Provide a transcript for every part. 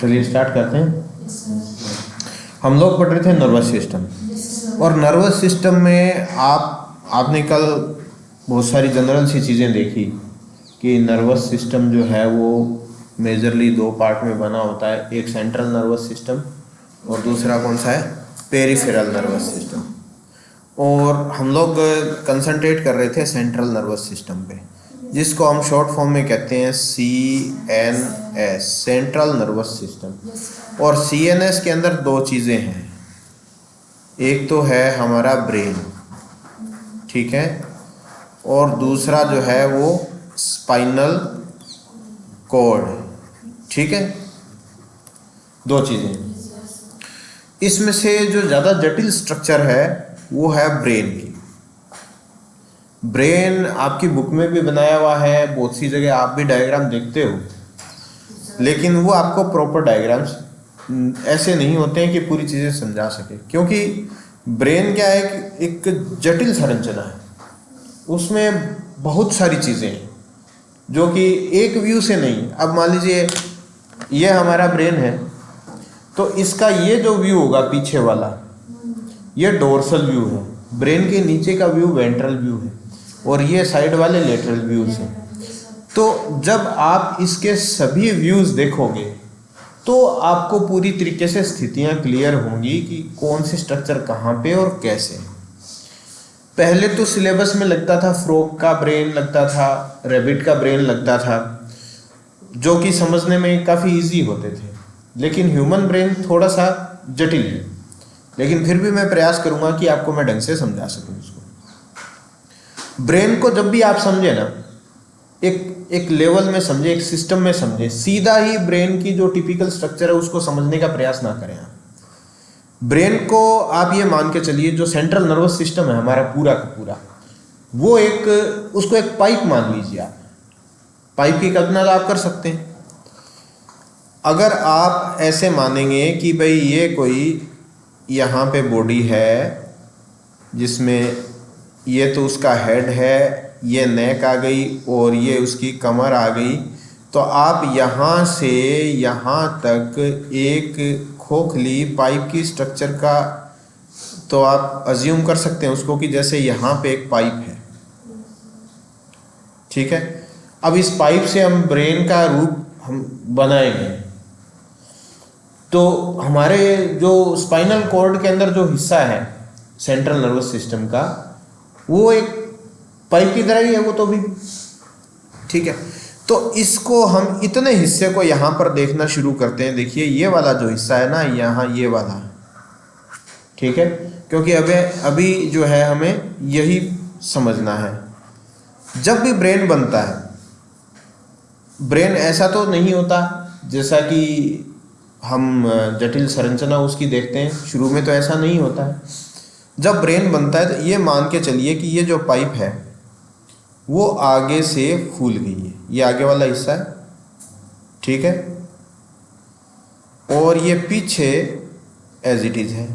चलिए स्टार्ट करते हैं। हम लोग पढ़ रहे थे नर्वस सिस्टम, और नर्वस सिस्टम में आपने कल बहुत सारी जनरल सी चीज़ें देखी कि नर्वस सिस्टम जो है वो मेजरली दो पार्ट में बना होता है, एक सेंट्रल नर्वस सिस्टम और दूसरा कौन सा है, पेरिफेरल नर्वस सिस्टम। और हम लोग कंसंट्रेट कर रहे थे सेंट्रल नर्वस सिस्टम पे, जिसको हम शॉर्ट फॉर्म में कहते हैं CNS, सेंट्रल नर्वस सिस्टम। और CNS के अंदर दो चीज़ें हैं, एक तो है हमारा ब्रेन, ठीक है, और दूसरा जो है वो स्पाइनल कॉर्ड, ठीक है, दो चीज़ें। इसमें से जो ज़्यादा जटिल स्ट्रक्चर है वो है ब्रेन की। ब्रेन आपकी बुक में भी बनाया हुआ है, बहुत सी जगह आप भी डायग्राम देखते हो, लेकिन वो आपको प्रॉपर डायग्राम्स ऐसे नहीं होते हैं कि पूरी चीज़ें समझा सके, क्योंकि ब्रेन क्या है, एक जटिल संरचना है, उसमें बहुत सारी चीज़ें हैं जो कि एक व्यू से नहीं। अब मान लीजिए ये हमारा ब्रेन है, तो इसका ये जो व्यू होगा पीछे वाला, ये डोर्सल व्यू है, ब्रेन के नीचे का व्यू वेंट्रल व्यू है, और ये साइड वाले लेटरल व्यूज हैं। तो जब आप इसके सभी व्यूज देखोगे तो आपको पूरी तरीके से स्थितियां क्लियर होंगी कि कौन सी स्ट्रक्चर कहाँ पे और कैसे। पहले तो सिलेबस में लगता था फ्रॉग का ब्रेन लगता था, रैबिट का ब्रेन लगता था, जो कि समझने में काफ़ी इजी होते थे, लेकिन ह्यूमन ब्रेन थोड़ा सा जटिल है। लेकिन फिर भी मैं प्रयास करूंगा कि आपको मैं ढंग से समझा सकूं इसको। ब्रेन को जब भी आप समझे ना, एक लेवल में समझे, एक सिस्टम में समझे, सीधा ही ब्रेन की जो टिपिकल स्ट्रक्चर है उसको समझने का प्रयास ना करें आप। ब्रेन को आप ये मान के चलिए, जो सेंट्रल नर्वस सिस्टम है हमारा पूरा का पूरा, वो उसको एक पाइप मान लीजिए आप। पाइप की कल्पना आप कर सकते हैं। अगर आप ऐसे मानेंगे कि भाई ये कोई यहाँ पे बॉडी है जिसमें ये तो उसका हेड है, ये नेक आ गई और ये उसकी कमर आ गई, तो आप यहाँ से यहाँ तक एक खोखली पाइप की स्ट्रक्चर का तो आप अज्यूम कर सकते हैं उसको कि जैसे यहाँ पे एक पाइप है, ठीक है। अब इस पाइप से हम ब्रेन का रूप हम बनाएंगे, तो हमारे जो स्पाइनल कॉर्ड के अंदर जो हिस्सा है सेंट्रल नर्वस सिस्टम का, वो एक पाइप की तरह ही है वो तो भी, ठीक है। तो इसको हम इतने हिस्से को यहाँ पर देखना शुरू करते हैं। देखिए ये वाला जो हिस्सा है ना, यहाँ ये वाला, ठीक है, क्योंकि अभी जो है हमें यही समझना है। जब भी ब्रेन बनता है, ब्रेन ऐसा तो नहीं होता जैसा कि हम जटिल संरचना उसकी देखते हैं, शुरू में तो ऐसा नहीं होता है। जब ब्रेन बनता है तो ये मान के चलिए कि ये जो पाइप है वो आगे से फूल गई है, ये आगे वाला हिस्सा है, ठीक है, और ये पीछे एज इट इज है।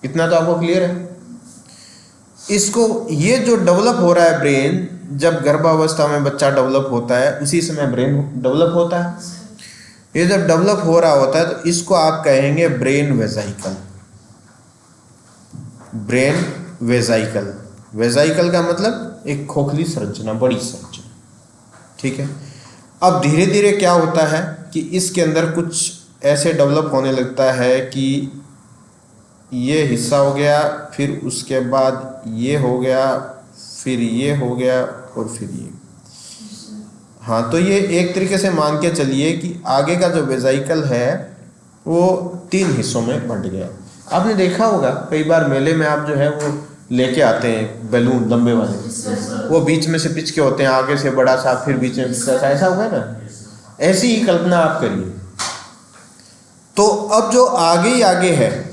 इतना तो आपको क्लियर है। इसको ये जो डेवलप हो रहा है ब्रेन, जब गर्भावस्था में बच्चा डेवलप होता है उसी समय ब्रेन डेवलप होता है। ये जब डेवलप हो रहा होता है तो इसको आप कहेंगे ब्रेन वेजाइकल। ब्रेन वेजाइकल, वेजाइकल का मतलब एक खोखली संरचना, बड़ी संरचना, ठीक है। अब धीरे धीरे क्या होता है कि इसके अंदर कुछ ऐसे डेवलप होने लगता है कि ये हिस्सा हो गया, फिर उसके बाद ये हो गया, फिर ये हो गया, और फिर ये। हाँ, तो ये एक तरीके से मान के चलिए कि आगे का जो वेजाइकल है वो 3 हिस्सों में बंट गया। आपने देखा होगा कई बार मेले में, आप जो है वो लेके आते हैं बैलून लंबे वाले, वो बीच में से पिच के होते हैं, आगे से बड़ा सा, फिर बीच में पिच सा, ऐसा होगा ना। ऐसी ही कल्पना आप करिए। तो अब जो आगे ही आगे है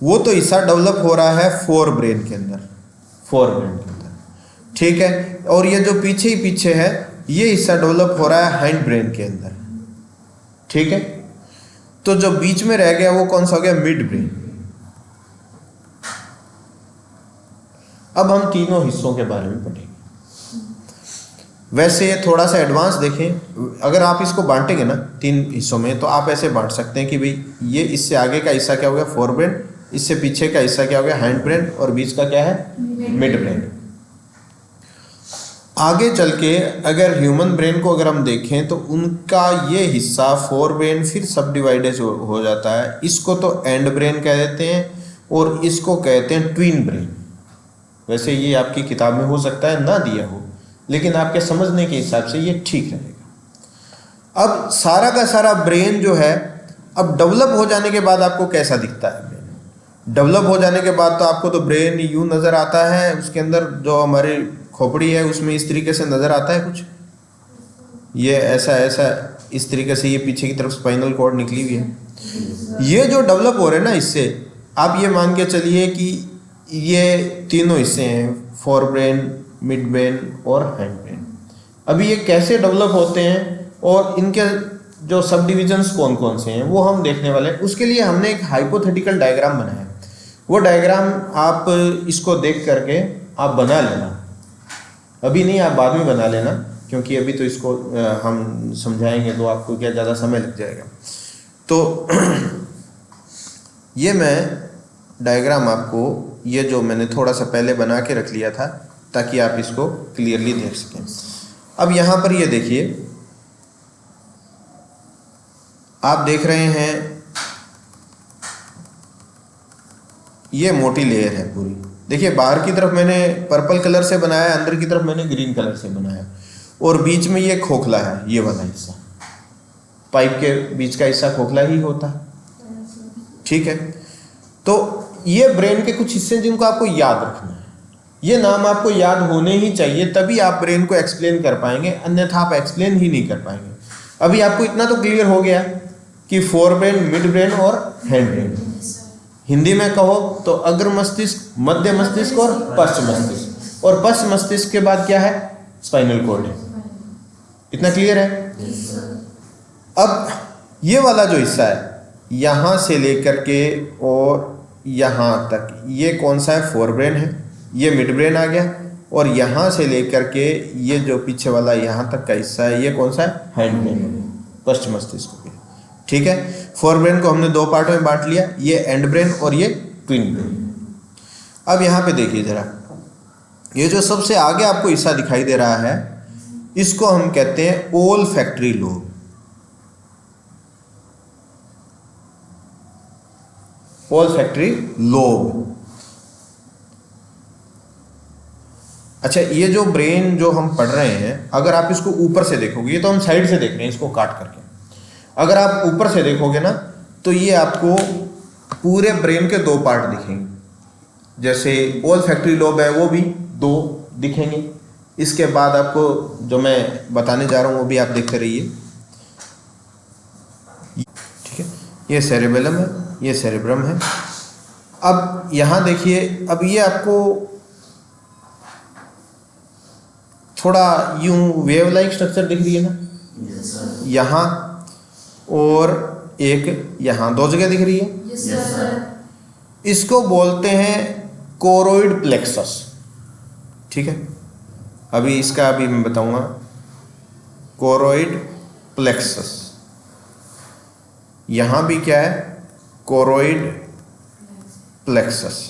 वो तो हिस्सा डेवलप हो रहा है फोर ब्रेन के अंदर, ठीक है। और ये जो पीछे ही पीछे है ये हिस्सा डेवलप हो रहा है हाइंड ब्रेन के अंदर, ठीक है। तो जो बीच में रह गया वो कौन सा हो गया, मिड ब्रेन। अब हम तीनों हिस्सों के बारे में पढ़ेंगे। वैसे थोड़ा सा एडवांस देखें, अगर आप इसको बांटेंगे ना 3 हिस्सों में, तो आप ऐसे बांट सकते हैं कि भाई ये इससे आगे का हिस्सा क्या हो गया फोर ब्रेन, इससे पीछे का हिस्सा क्या हो गया हैंड ब्रेन, और बीच का क्या है मिड ब्रेन। आगे चल के अगर ह्यूमन ब्रेन को अगर हम देखें तो उनका ये हिस्सा फोर ब्रेन फिर सब डिवाइडेड हो जाता है। इसको तो एंड ब्रेन कह देते हैं और इसको कहते हैं ट्विन ब्रेन। वैसे ये आपकी किताब में हो सकता है ना दिया हो, लेकिन आपके समझने के हिसाब से ये ठीक रहेगा। अब सारा का सारा ब्रेन जो है, अब डेवलप हो जाने के बाद आपको कैसा दिखता है ब्रेन? डेवलप हो जाने के बाद तो आपको तो ब्रेन यूं नज़र आता है, उसके अंदर जो हमारी खोपड़ी है उसमें इस तरीके से नज़र आता है कुछ, ये ऐसा ऐसा इस तरीके से, ये पीछे की तरफ स्पाइनल कॉर्ड निकली हुई है। ये जो डेवलप हो रहे हैं ना, इससे आप ये मान के चलिए कि ये तीनों हिस्से हैं, फोर ब्रेन, मिड ब्रेन और हैंड ब्रेन। अभी ये कैसे डेवलप होते हैं और इनके जो सब डिविजन्स कौन कौन से हैं वो हम देखने वाले हैं। उसके लिए हमने एक हाइपोथेटिकल डायग्राम बनाया है। वो डायग्राम आप इसको देख करके आप बना लेना, अभी नहीं आप बाद में बना लेना, क्योंकि अभी तो इसको हम समझाएंगे तो आपको क्या ज़्यादा समय लग जाएगा। तो ये मैं डायग्राम आपको, ये जो मैंने थोड़ा सा पहले बना के रख लिया था ताकि आप इसको क्लियरली देख सकें। अब यहाँ पर ये देखिए, आप देख रहे हैं ये मोटी लेयर है पूरी। देखिए बाहर की तरफ मैंने पर्पल कलर से बनाया, अंदर की तरफ मैंने ग्रीन कलर से बनाया, और बीच में ये खोखला है, ये वाला हिस्सा, पाइप के बीच का हिस्सा खोखला ही होता है, ठीक है। तो ये ब्रेन के कुछ हिस्से जिनको आपको याद रखना है, ये नाम आपको याद होने ही चाहिए, तभी आप ब्रेन को एक्सप्लेन कर पाएंगे, अन्यथा आप एक्सप्लेन ही नहीं कर पाएंगे। अभी आपको इतना तो क्लियर हो गया कि फोर ब्रेन, मिड ब्रेन और हैंड ब्रेन। हिंदी में कहो तो अग्र मस्तिष्क, मध्य मस्तिष्क और पश्च मस्तिष्क, और पश्च मस्तिष्क के बाद क्या है, स्पाइनल कॉर्ड है। इतना क्लियर है? अब ये वाला जो हिस्सा है यहाँ से लेकर के और यहाँ तक, ये कौन सा है, फोर ब्रेन है, ये मिड ब्रेन आ गया, और यहाँ से लेकर के ये जो पीछे वाला यहाँ तक का हिस्सा है, ये कौन सा है, हैंड ब्रेन, पश्च मस्तिष्क। ठीक है, फोर ब्रेन को हमने दो पार्ट में बांट लिया, ये एंड ब्रेन और ये ट्विन ब्रेन। अब यहाँ पे देखिए जरा, ये जो सबसे आगे आपको हिस्सा दिखाई दे रहा है, इसको हम कहते हैं ओल्फैक्टरी लोब। Olfactory lobe. अच्छा, ये जो ब्रेन जो हम पढ़ रहे हैं, अगर आप इसको ऊपर से देखोगे, ये तो हम साइड से देख रहे हैं इसको काट करके, अगर आप ऊपर से देखोगे ना तो ये आपको पूरे ब्रेन के दो पार्ट दिखेंगे। जैसे ओल्फैक्टरी लोब है वो भी दो दिखेंगे। इसके बाद आपको जो मैं बताने जा रहा हूँ वो भी आप देखते रहिए, ठीक है। ये सेरेबेलम है, ये सेरेब्रम है। अब यहाँ देखिए, अब ये आपको थोड़ा यूं वेव लाइक स्ट्रक्चर दिख रही है ना, यहाँ और एक यहाँ, दो जगह दिख रही है। इसको बोलते हैं कोरोइड प्लेक्सस, ठीक है। अभी इसका अभी मैं बताऊंगा, कोरोइड प्लेक्सस। यहाँ भी क्या है, कोरोइड प्लेक्सस।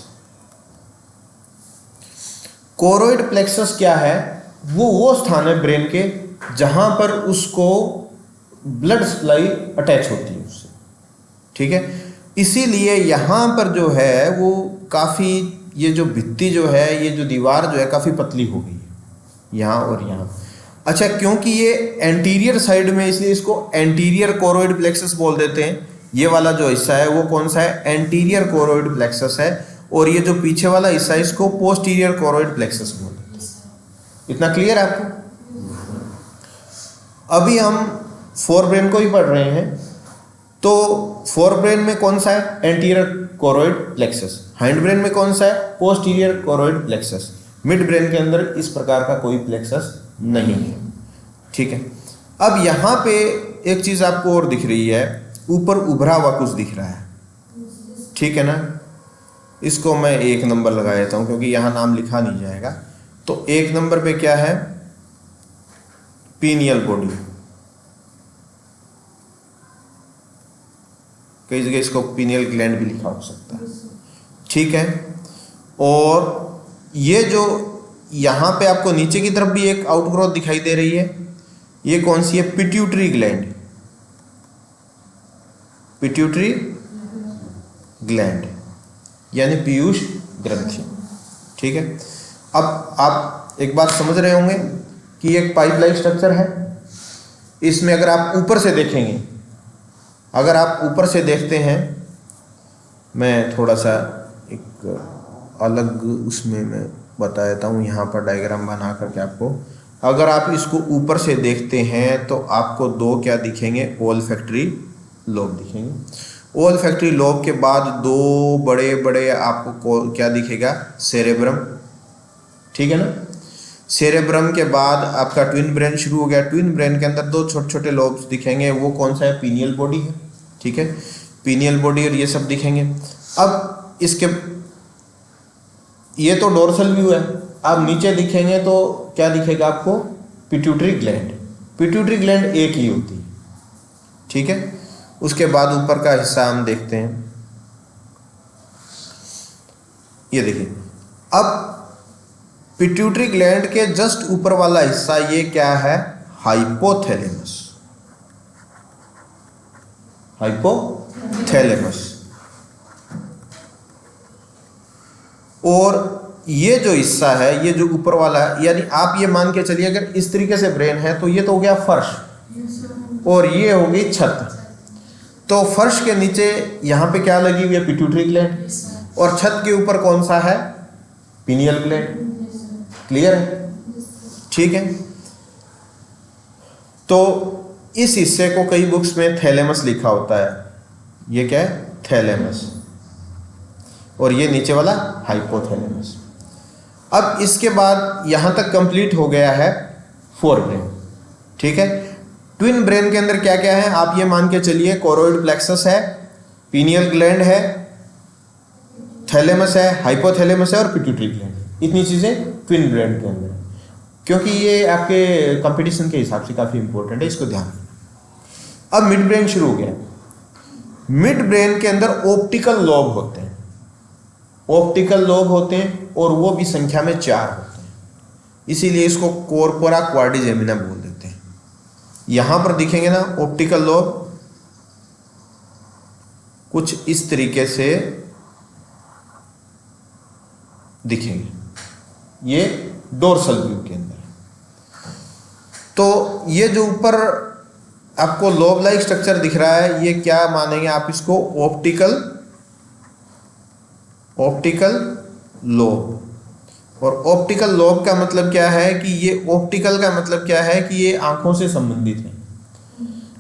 कोरोइड प्लेक्सस क्या है, वो स्थान है ब्रेन के जहां पर उसको ब्लड सप्लाई अटैच होती है उससे, ठीक है। इसीलिए यहाँ पर जो है वो काफ़ी, ये जो भित्ति जो है, ये जो दीवार जो है काफ़ी पतली हो गई है यहाँ और यहाँ। अच्छा, क्योंकि ये एंटीरियर साइड में, इसलिए इसको एंटीरियर कोरोइड प्लेक्सस बोल देते हैं। ये वाला जो हिस्सा है वो कौन सा है, एंटीरियर कोरोइड प्लेक्सस है, और ये जो पीछे वाला हिस्सा है इसको पोस्टीरियर कोरोइड प्लेक्सस बोल देते हैं। इतना क्लियर है आपको? अभी हम फोर ब्रेन को ही पढ़ रहे हैं, तो फोर ब्रेन में कौन सा है, anterior choroid plexus. Hind brain में कौन सा है, posterior choroid plexus. Mid brain के अंदर इस प्रकार का कोई प्लेक्सस नहीं है, ठीक है। अब यहाँ पे एक चीज़ आपको और दिख रही है, ऊपर उभरा हुआ कुछ दिख रहा है, ठीक है ना। इसको मैं 1 नंबर लगा देता हूँ क्योंकि यहाँ नाम लिखा नहीं जाएगा। तो 1 नंबर पे क्या है, पीनियल बॉडी, कई जगह इसको पीनियल ग्लैंड भी लिखा हो सकता है, ठीक है। और ये जो यहाँ पे आपको नीचे की तरफ भी एक आउटग्रोथ दिखाई दे रही है, ये कौन सी है? पिट्यूटरी ग्लैंड, पिट्यूटरी ग्लैंड यानी पीयूष ग्रंथि, ठीक है। अब आप एक बात समझ रहे होंगे कि एक पाइप लाइक स्ट्रक्चर है। इसमें अगर आप ऊपर से देखेंगे, अगर आप ऊपर से देखते हैं, मैं थोड़ा सा एक अलग उसमें मैं बता देता हूँ, यहाँ पर डायग्राम बना करके आपको। अगर आप इसको ऊपर से देखते हैं तो आपको दो क्या दिखेंगे? ओल्फैक्टरी लोब दिखेंगे। ओल्फैक्टरी लोब के बाद दो बड़े बड़े आपको क्या दिखेगा? सेरेब्रम, ठीक है ना। सेरेब्रम के बाद आपका ट्विन ब्रेन शुरू हो गया। ट्विन ब्रेन के अंदर दो छोटे छोटे लोब्स दिखेंगे, वो कौन सा है? पीनियल बॉडी है, ठीक है। पीनियल बॉडी और ये सब दिखेंगे। अब इसके ये तो डोर्सल व्यू है। अब नीचे दिखेंगे तो क्या दिखेगा आपको? Pituitary gland. पिट्यूटरी ग्लैंड एक ही होती है, ठीक है। उसके बाद ऊपर का हिस्सा हम देखते हैं, ये देखिए। अब पिट्यूटरी ग्लैंड के जस्ट ऊपर वाला हिस्सा ये क्या है? Hypothalamus, hypothalamus. और ये जो हिस्सा है, ये जो ऊपर वाला है, यानी आप ये मान के चलिए अगर इस तरीके से ब्रेन है तो ये तो हो गया फर्श और ये हो गई छत। तो फर्श के नीचे यहाँ पे क्या लगी हुई है? पिट्यूटरी ग्लैंड, और छत के ऊपर कौन सा है? Pineal gland. क्लियर है, ठीक है। तो इस हिस्से को कई बुक्स में थैलेमस लिखा होता है। ये क्या है? थैलेमस। और ये नीचे वाला हाइपोथैलेमस। अब इसके बाद यहाँ तक कंप्लीट हो गया है फोर ब्रेन, ठीक है। ट्विन ब्रेन के अंदर क्या क्या है आप ये मान के चलिए? कोरोइड प्लेक्सस है, पीनियल ग्लैंड है, थैलेमस है, हाइपोथैलेमस है और पिट्यूटरी ग्लैंड। इतनी चीज़ें ट्विन ब्रेन के अंदर, क्योंकि ये आपके कंपटीशन के हिसाब से काफ़ी इंपॉर्टेंट है, इसको ध्यान रखना। अब मिड ब्रेन शुरू हो गया। मिड ब्रेन के अंदर ऑप्टिकल लोब होते हैं, ऑप्टिकल लोब होते हैं और वो भी संख्या में 4 होते हैं, इसीलिए इसको कॉर्पोरा क्वाड्रिजेमिना बोल देते हैं। यहां पर दिखेंगे ना ऑप्टिकल लोब कुछ इस तरीके से दिखेंगे, ये डोर्सल व्यू के अंदर। तो ये जो ऊपर आपको लोब लाइक स्ट्रक्चर दिख रहा है, ये क्या मानेंगे आप इसको? Optical lobe. और ऑप्टिकल लोब का मतलब क्या है कि ये ऑप्टिकल का मतलब क्या है कि ये आंखों से संबंधित है।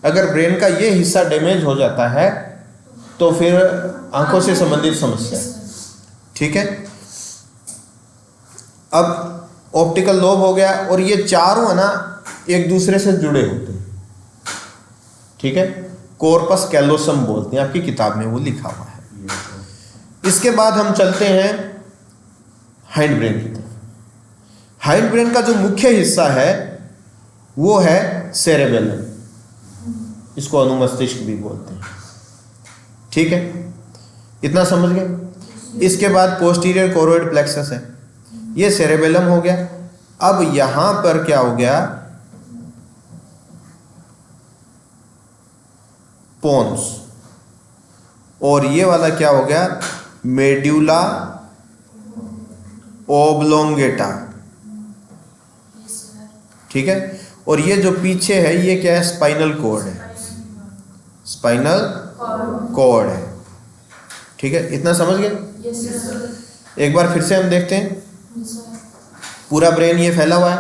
अगर ब्रेन का ये हिस्सा डैमेज हो जाता है तो फिर आंखों से संबंधित समस्या है, ठीक है। अब ऑप्टिकल लोब हो गया और ये चारों है ना एक दूसरे से जुड़े होते हैं, ठीक है। कॉर्पस कैलोसम बोलते हैं, आपकी किताब में वो लिखा हुआ है। इसके बाद हम चलते हैं हाइंड ब्रेन की तरफ। हाइंड ब्रेन का जो मुख्य हिस्सा है वो है सेरेबेलम, इसको अनुमस्तिष्क भी बोलते हैं, ठीक है। इतना समझ गए। इसके बाद पोस्टीरियर कोरोइड प्लेक्सस है, ये सेरेबेलम हो गया। अब यहां पर क्या हो गया? पोन्स। और ये वाला क्या हो गया? मेड्यूला ओब्लोंगेटा, ठीक है। और ये जो पीछे है ये क्या है? स्पाइनल कॉर्ड है, स्पाइनल कॉर्ड है, ठीक है। इतना समझ गए। एक बार फिर से हम देखते हैं। पूरा ब्रेन ये फैला हुआ है,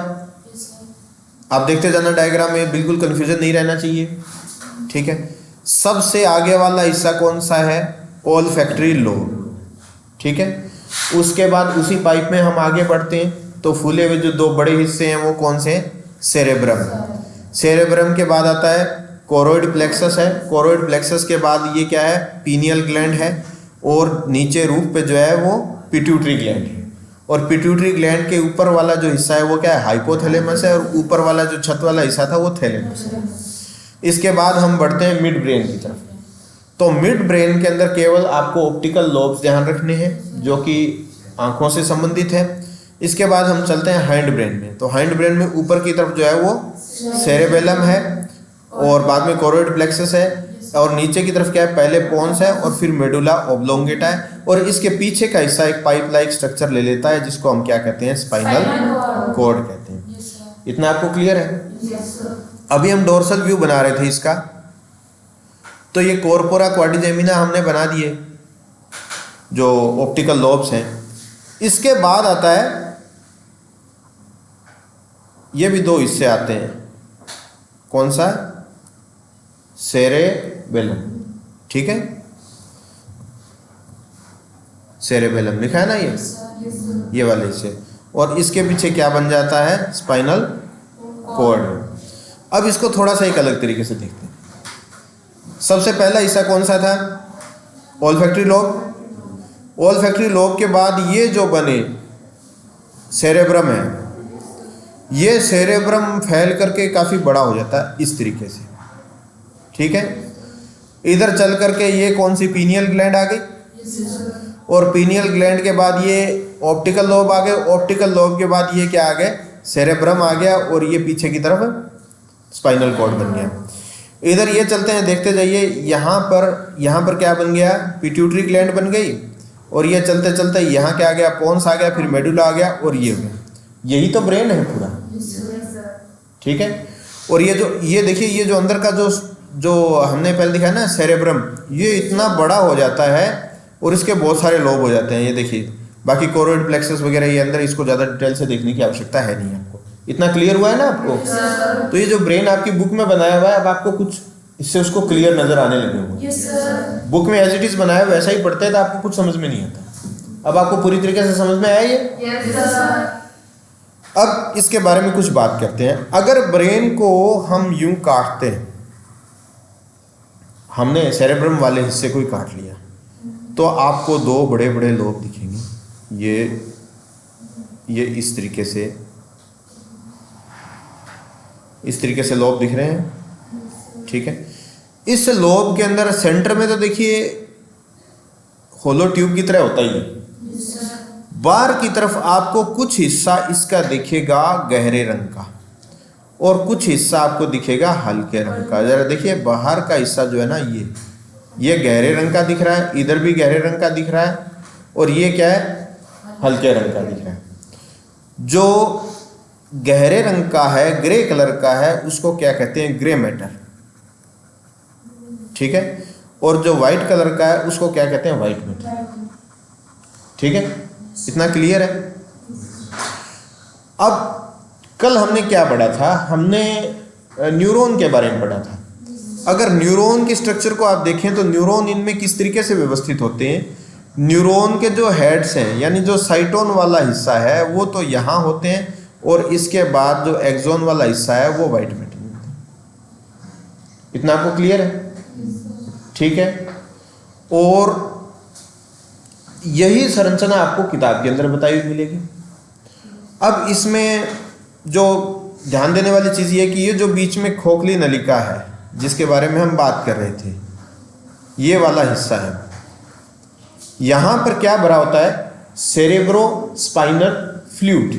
आप देखते जाना डायग्राम में, बिल्कुल कंफ्यूजन नहीं रहना चाहिए, ठीक है। सबसे आगे वाला हिस्सा कौन सा है? ओल्फैक्टरी लोब, ठीक है। उसके बाद उसी पाइप में हम आगे बढ़ते हैं तो फूले हुए जो दो बड़े हिस्से हैं वो कौन से हैं? सेरेब्रम। सेरेब्रम के बाद आता है कोरोइड प्लेक्सस है, कोरोइड प्लेक्सस के बाद ये क्या है? पीनियल ग्लैंड है, और नीचे रूफ पे जो है वो पिट्यूटरी ग्लैंड है। और पिट्यूटरी ग्लैंड के ऊपर वाला जो हिस्सा है वो क्या है, हाइपोथैलेमस है, और ऊपर वाला जो छत वाला हिस्सा था वो थैलेमस है। इसके बाद हम बढ़ते हैं मिड ब्रेन की तरफ। तो मिड ब्रेन के अंदर केवल आपको ऑप्टिकल लोब्स ध्यान रखने हैं जो कि आंखों से संबंधित है। इसके बाद हम चलते हैं हाइंड ब्रेन में। तो हाइंड ब्रेन में ऊपर की तरफ जो है वो सेरेबेलम है, और बाद में कोरोइड प्लेक्सस है, और नीचे की तरफ क्या है, पहले पोन्स है और फिर मेडुला ओब्लोंगेटा है, और इसके पीछे का हिस्सा एक पाइप लाइक स्ट्रक्चर ले लेता है जिसको हम क्या कहते हैं, स्पाइनल कॉर्ड कहते हैं। इतना आपको क्लियर है? अभी हम डोर्सल व्यू बना रहे थे इसका, तो ये कॉर्पोरा क्वाड्रिजेमिना हमने बना दिए जो ऑप्टिकल लोब्स हैं। इसके बाद आता है, ये भी दो हिस्से आते हैं, कौन सा, सेरेबेलम, ठीक है, सेरेबेलम लिखा है ना ये वाले हिस्से, और इसके पीछे क्या बन जाता है, स्पाइनल कॉर्ड। अब इसको थोड़ा सा एक अलग तरीके से देखते हैं। सबसे पहला हिस्सा कौन सा था, ओल्फैक्टरी लोब। ओल्फैक्टरी लोब के बाद ये जो बने सेरेब्रम है, ये सेरेब्रम फैल करके काफ़ी बड़ा हो जाता है इस तरीके से, ठीक है। इधर चल करके ये कौन सी, पीनियल ग्लैंड आ गई, और पीनियल ग्लैंड के बाद ये ऑप्टिकल लोब आ गए, ऑप्टिकल लोब के बाद ये क्या आ गए, सेरेब्रम आ गया, और ये पीछे की तरफ स्पाइनल कॉर्ड बन गया। इधर ये चलते हैं, देखते जाइए, यहाँ पर क्या बन गया, पिट्यूटरी ग्लैंड बन गई, और ये चलते चलते यहाँ क्या आ गया, पोन्स आ गया, फिर मेडुला आ गया, और ये हो गया। यही तो ब्रेन है पूरा, ठीक है। और ये देखिए, ये जो अंदर का जो हमने पहले दिखाया ना सेरेब्रम, ये इतना बड़ा हो जाता है और इसके बहुत सारे लोब हो जाते हैं, ये देखिए। बाकी कोरोइड प्लेक्सस वगैरह ये अंदर, इसको ज़्यादा डिटेल से देखने की आवश्यकता है नहीं आपको। इतना क्लियर हुआ है ना आपको? तो ये जो ब्रेन आपकी बुक में बनाया हुआ है, अब आपको कुछ इससे उसको क्लियर नजर आने लगे होंगे। बुक में एज इट इज बनाया वैसा ही पढ़ते हैं तो आपको कुछ समझ में नहीं आता। अब आपको पूरी तरीके से समझ में आया ये? अब इसके बारे में कुछ बात करते हैं। अगर ब्रेन को हम यूं काटते हैं, हमने सेरेब्रम वाले हिस्से को ही काट लिया, तो आपको दो बड़े बड़े लोब दिखेंगे। ये इस तरीके से लोब दिख रहे हैं, ठीक है। इस लोब के अंदर सेंटर में तो देखिए होलो ट्यूब की तरह होता ही है। बाहर की तरफ आपको कुछ हिस्सा इसका दिखेगा गहरे रंग का, और कुछ हिस्सा आपको दिखेगा हल्के रंग का। जरा देखिए, बाहर का हिस्सा जो है ना, ये गहरे रंग का दिख रहा है, इधर भी गहरे रंग का दिख रहा है, और ये क्या है, हल्के रंग का दिख रहा है। जो गहरे रंग का है, ग्रे कलर का है, उसको क्या कहते हैं, ग्रे मैटर, ठीक है। और जो व्हाइट कलर का है उसको क्या कहते हैं, व्हाइट मैटर, ठीक है। इतना क्लियर है? अब कल हमने क्या पढ़ा था, हमने न्यूरॉन के बारे में पढ़ा था। अगर न्यूरॉन के स्ट्रक्चर को आप देखें तो न्यूरॉन इनमें किस तरीके से व्यवस्थित होते हैं। न्यूरॉन के जो हेड्स हैं, यानी जो साइटोन वाला हिस्सा है, वो तो यहाँ होते हैं, और इसके बाद जो एक्सोन वाला हिस्सा है वो व्हाइट मैटर में होता है। इतना आपको क्लियर है? ठीक है। और यही संरचना आपको किताब के अंदर बताई हुई मिलेगी। अब इसमें जो ध्यान देने वाली चीज़ ये कि ये जो बीच में खोखली नलिका है जिसके बारे में हम बात कर रहे थे, ये वाला हिस्सा है, यहाँ पर क्या भरा होता है, सेरेब्रो स्पाइनल फ्लूइड।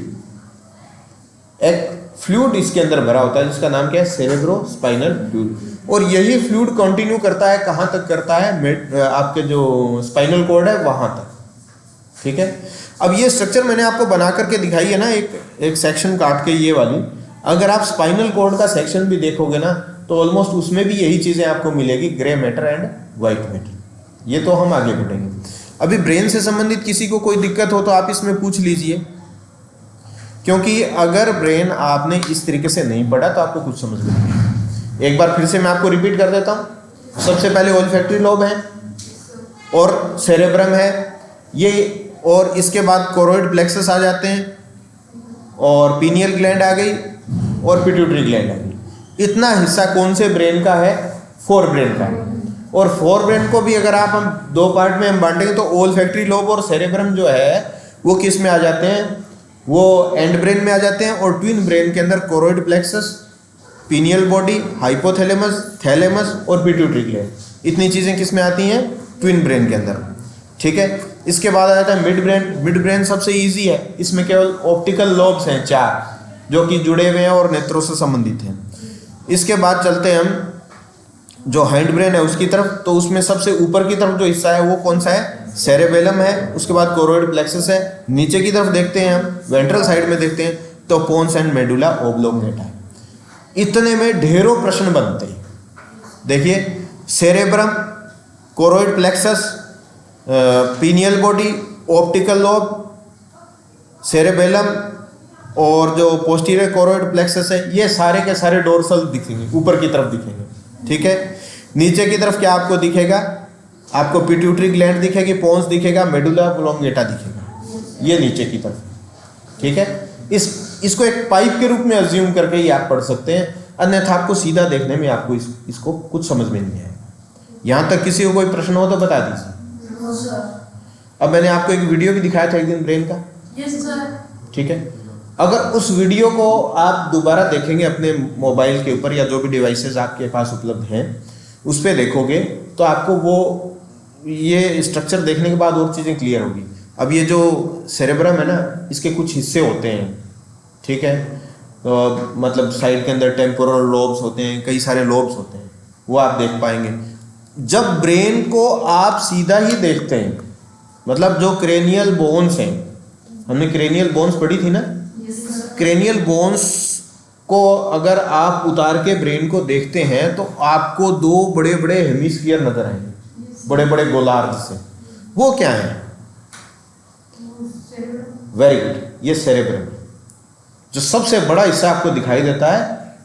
एक फ्लूइड इसके अंदर भरा होता है जिसका नाम क्या है, सेरेब्रो स्पाइनल फ्लूइड। और यही फ्लूइड कंटिन्यू करता है, कहाँ तक करता है, आपके जो स्पाइनल कॉर्ड है वहाँ तक, ठीक है। अब ये स्ट्रक्चर मैंने आपको बना करके दिखाई है ना, एक सेक्शन काट के ये वाली। अगर आप स्पाइनल कॉर्ड का सेक्शन भी देखोगे ना, तो ऑलमोस्ट उसमें भी यही चीज़ें आपको मिलेगी, grey matter and white matter. ये तो हम आगे बढ़ेंगे। अभी ब्रेन से संबंधित किसी को कोई दिक्कत हो तो आप इसमें पूछ लीजिए, क्योंकि अगर ब्रेन आपने इस तरीके से नहीं पढ़ा तो आपको कुछ समझ में नहीं आएगा। एक बार फिर से मैं आपको रिपीट कर देता हूँ। सबसे पहले ओल्फैक्टरी लोब है और सेरेब्रम है ये, और इसके बाद कोरोइड प्लेक्सस आ जाते हैं, और पीनियल ग्लैंड आ गई, और पिट्यूटरी ग्लैंड आ गई। इतना हिस्सा कौन से ब्रेन का है, फोर ब्रेन का। और फोर ब्रेन को भी अगर आप हम दो पार्ट में हम बांटेंगे तो ओल्फैक्टरी लोब और सेरेब्रम जो है वो किस में आ जाते हैं, वो एंड ब्रेन में आ जाते हैं। और ट्विन ब्रेन के अंदर choroid plexus, pineal body, hypothalamus, thalamus और पिट्यूटरी ग्लैंड, इतनी चीज़ें किस में आती हैं, ट्विन ब्रेन के अंदर। ठीक है, इसके बाद आ जाता है मिड ब्रेन। मिड ब्रेन सबसे इजी है, इसमें केवल ऑप्टिकल लोब्स हैं 4 जो कि जुड़े हुए हैं और नेत्रों से संबंधित हैं। इसके बाद चलते हैं हम जो हाइंड ब्रेन है उसकी तरफ, तो उसमें सबसे ऊपर की तरफ जो हिस्सा है वो कौन सा है, सेरेबेलम है। उसके बाद कोरोइड प्लेक्सस है। नीचे की तरफ देखते हैं हम, वेंट्रल साइड में देखते हैं तो पोन्स एंड मेडुला ओब्लोंगेटा है। इतने में ढेरों प्रश्न बनते हैं। देखिए, cerebrum, choroid plexus, pineal body, optical lobe, cerebellum और जो पोस्टीरियर कोरोइड प्लेक्सस है, ये सारे के सारे डोर्सल दिखेंगे, ऊपर की तरफ दिखेंगे। ठीक है, नीचे की तरफ क्या आपको दिखेगा, आपको पिट्यूटरी ग्लैंड दिखेगी, पोन्स दिखेगा, मेडुला ओब्लोंगेटा दिखेगा, ये नीचे की तरफ। ठीक है, इसको एक पाइप के रूप में अज्यूम करके ही आप पढ़ सकते हैं, अन्यथा आपको सीधा देखने में आपको इसको कुछ समझ में नहीं आएगा। यहाँ तक किसी को कोई प्रश्न हो तो बता दीजिए। अब मैंने आपको एक वीडियो भी दिखाया था एक दिन ब्रेन का। ठीक है, अगर उस वीडियो को आप दोबारा देखेंगे अपने मोबाइल के ऊपर या जो भी डिवाइसेस आपके पास उपलब्ध हैं उस पर देखोगे तो आपको वो ये स्ट्रक्चर देखने के बाद और चीज़ें क्लियर होगी। अब ये जो सेरेब्रम है ना, इसके कुछ हिस्से होते हैं। ठीक है, तो मतलब साइड के अंदर टेम्पोरल लोब्स होते हैं, कई सारे लोब्स होते हैं, वो आप देख पाएंगे। जब ब्रेन को आप सीधा ही देखते हैं, मतलब जो क्रेनियल बोन्स हैं, हमने क्रेनियल बोन्स पढ़ी थी ना, क्रेनियल बोन्स को अगर आप उतार के ब्रेन को देखते हैं तो आपको 2 बड़े बड़े हेमिस्फीयर नजर आएंगे, बड़े बड़े गोलार्ध से। वो क्या है, वेरी गुड, ये सेरेब्रम। जो सबसे बड़ा हिस्सा आपको दिखाई देता है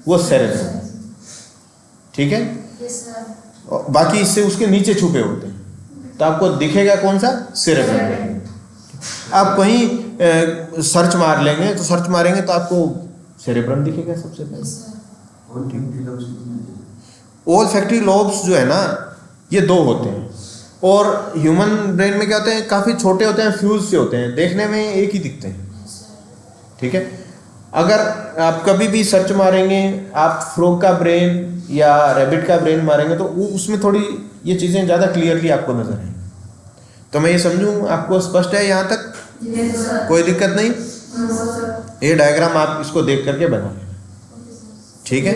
वो सेरेब्रम। ठीक है, बाकी इससे उसके नीचे छुपे होते हैं, तो आपको दिखेगा कौन सा, सेरेब्रम। आप कहीं सर्च मार लेंगे तो सर्च मारेंगे तो आपको सेरेब्रम दिखेगा सबसे पहले। ओल फैक्ट्री लोब्स जो है ना, ये 2 होते हैं। और ह्यूमन ब्रेन में क्या होते हैं, काफ़ी छोटे होते हैं, फ्यूज से होते हैं, देखने में एक ही दिखते हैं। ठीक है, अगर आप कभी भी सर्च मारेंगे, आप फ्रॉग का ब्रेन या रैबिट का ब्रेन मारेंगे तो उसमें थोड़ी ये चीज़ें ज़्यादा क्लियरली आपको नजर आएंगी। तो मैं ये समझूँ आपको स्पष्ट है यहाँ तक? कोई दिक्कत नहीं? ये डायग्राम आप इसको देख करके बना लेना। ठीक है।